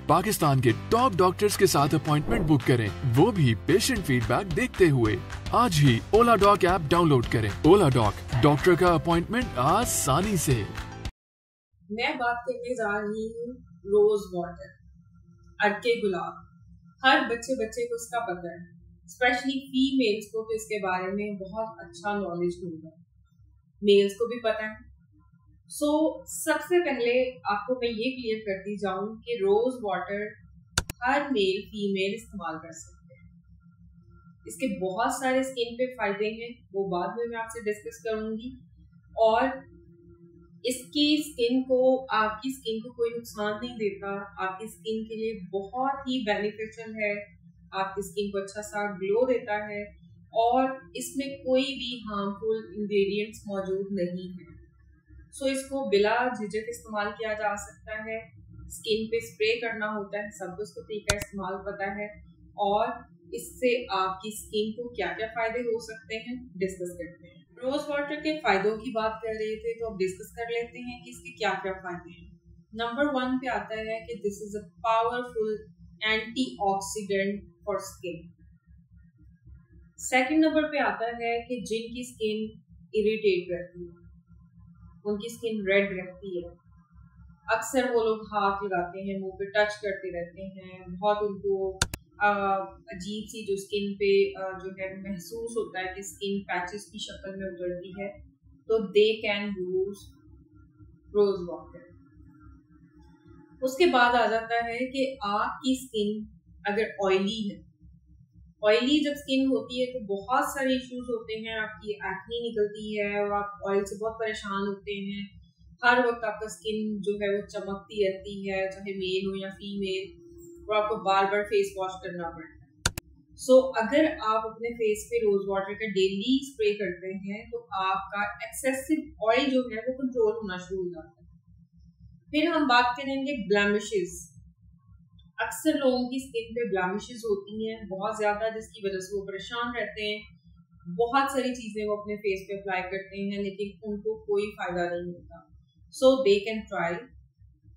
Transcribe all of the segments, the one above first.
पाकिस्तान के top doctors के साथ अपॉइंटमेंट बुक करें, वो भी पेशेंट फीडबैक देखते हुए। आज ही ओला डॉक ऐप डाउनलोड करें। ओला डॉक, डॉक्टर का अपॉइंटमेंट आसानी से। मैं बात करने जा रही हूँ रोज वाटर, अरके गुलाब। हर बच्चे को इसका पता है, स्पेशली फीमेल्स को तो इसके बारे में बहुत अच्छा नॉलेज होगा, मेल्स को भी पता है। सबसे पहले आपको मैं ये क्लियर करती जाऊं कि रोज वाटर हर मेल फीमेल इस्तेमाल कर सकते हैं। इसके बहुत सारे स्किन पे फायदे हैं, वो बाद में मैं आपसे डिस्कस करूंगी। और इसकी आपकी स्किन को कोई नुकसान नहीं देता, आपकी स्किन के लिए बहुत ही बेनिफिशियल है, आपकी स्किन को अच्छा सा ग्लो देता है और इसमें कोई भी हार्मफुल इंग्रेडिएंट्स मौजूद नहीं है। इसको बिला झिझक इस्तेमाल किया जा सकता है। स्किन पे स्प्रे करना होता है, सबको इसको तरीका इस्तेमाल पता है। और इससे आपकी स्किन को क्या क्या फायदे हो सकते हैं डिस्कस करते हैं। रोज वाटर के फायदों की बात कर रहे थे, तो अब डिस्कस कर लेते हैं कि इसके क्या क्या फायदे हैं। नंबर 1 पे आता है कि this is a powerful antioxidant for skin. Second number पे आता है कि जिनकी स्किन इरिटेट रहती है, उनकी स्किन रेड रहती है, अक्सर वो लोग हाथ लगाते हैं, मुंह पे टच करते रहते हैं, बहुत उनको अजीब सी जो स्किन पे जो है महसूस होता है कि स्किन पैचेस की शक्ल में उभरती है, तो they can use rose water. उसके बाद आ जाता है कि आपकी स्किन अगर ऑयली है, ऑयली जब स्किन होती है तो बहुत सारे इश्यूज होते हैं, आपकी एक्ने निकलती है और आप ऑयल से बहुत परेशान होते हैं। हर वक्त आपका स्किन जो है वो चमकती रहती है, चाहे मेल हो या फीमेल, और आपको बार बार फेस वॉश करना पड़ता है। अगर आप अपने फेस पे रोज वाटर का डेली स्प्रे करते हैं तो आपका एक्सेसिव ऑयल जो है वो कंट्रोल होना शुरू हो जाता है। फिर हम बात करेंगे ब्लेमिशेस। अक्सर लोगों की स्किन पे ब्लेमिशेस होती हैं बहुत ज्यादा, जिसकी वजह से वो परेशान रहते हैं। बहुत सारी चीजें वो अपने फेस पे अप्लाई करते हैं लेकिन उनको कोई फायदा नहीं होता। They can try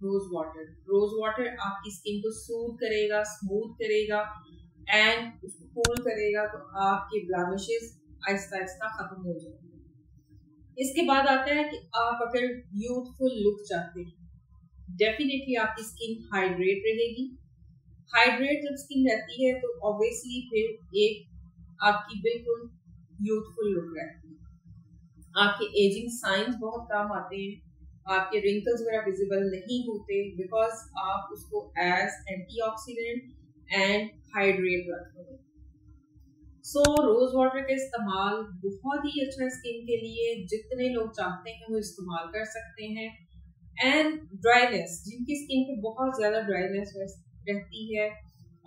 rose water. Rose water आपकी स्किन को सूद करेगा, स्मूथ करेगा एंड उसको कूल करेगा, तो आपके ब्लेमिशेस आहिस्ता आहिस्ता खत्म हो जाएंगे। इसके बाद आता है कि आप अगर यूथफुल लुक चाहते हैं, डेफिनेटली आपकी स्किन हाइड्रेट रहेगी। हाइड्रेट जब स्किन रहती है तो ऑब्वियसली फिर एक आपकी बिल्कुल यूथफुल लुक रहती है। आपके एजिंग साइंस बहुत काम आते हैं, आपके रिंकल्स वगैरह विजिबल नहीं होते, बिकॉज आप उसको एज एंटीऑक्सीडेंट एंड हाइड्रेट रखते हैं। रोज वाटर का इस्तेमाल बहुत ही अच्छा स्किन के लिए, जितने लोग चाहते हैं वो इस्तेमाल कर सकते हैं। एंड ड्राइनेस, जिनकी स्किन पे बहुत ज्यादा ड्राइनेस रहती है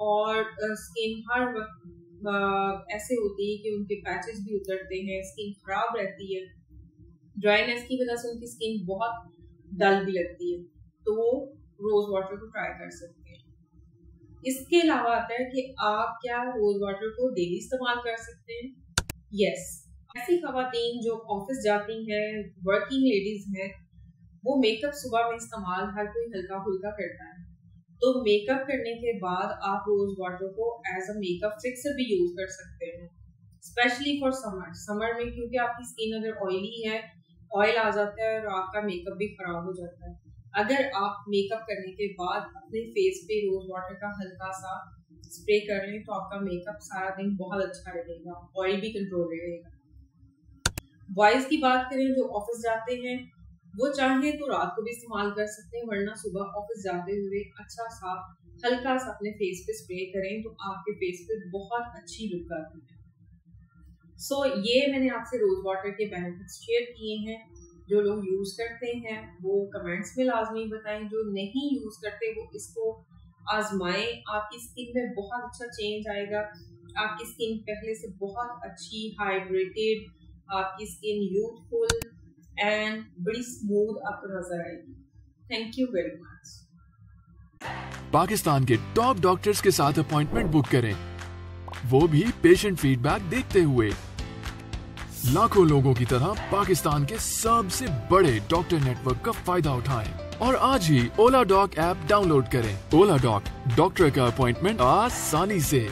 और स्किन हर वक्त ऐसे होती है कि उनके पैचेस भी उतरते हैं, स्किन खराब रहती है, ड्राइनेस की वजह से उनकी स्किन बहुत डल भी लगती है, तो वो रोज वाटर को ट्राई कर सकते हैं। इसके अलावा आता है कि आप क्या रोज वाटर को डेली इस्तेमाल कर सकते हैं। यस, ऐसी खवातीन जो ऑफिस जाती हैं, वर्किंग लेडीज हैं, वो मेकअप सुबह में इस्तेमाल हर कोई हल्का फुल्का करता है, तो मेकअप करने के बाद आप रोज वाटर को एज अ मेकअप फिक्सर भी यूज कर सकते हैं, स्पेशली फॉर समर में, क्योंकि आपकी स्किन अगर ऑयली है, ऑयल आ जाता है और आपका मेकअप भी खराब हो जाता है। अगर आप मेकअप करने के बाद अपने फेस पे रोज वाटर का हल्का सा स्प्रे कर लें तो आपका मेकअप सारा दिन बहुत अच्छा रहेगा, ऑयल भी कंट्रोल रहेगा। बॉयज की बात करें जो ऑफिस जाते हैं, वो चाहे तो रात को भी इस्तेमाल कर सकते हैं, वरना सुबह ऑफिस जाते हुए अच्छा सा हल्का सा अपने फेस पे स्प्रे करें तो आपके फेस पे बहुत अच्छी लुक आती है। ये मैंने आपसे रोज वाटर के बेनिफिट्स शेयर किए हैं। जो लोग यूज करते हैं वो कमेंट्स में लाजमी बताएं, जो नहीं यूज करते वो इसको आजमाएं। आपकी स्किन में बहुत अच्छा चेंज आएगा, आपकी स्किन पहले से बहुत अच्छी हाइड्रेटेड, आपकी स्किन यूथफुल एंड बड़ी स्मूथ आपको नजर आएगी। Thank you very much. Pakistan के टॉप डॉक्टर्स के साथ अपॉइंटमेंट बुक करें, वो भी पेशेंट फीडबैक देखते हुए। लाखों लोगों की तरह पाकिस्तान के सबसे बड़े डॉक्टर नेटवर्क का फायदा उठाएं। और आज ही ओला डॉक ऐप डाउनलोड करें। ओला डॉक, डॉक्टर का अपॉइंटमेंट आसानी से।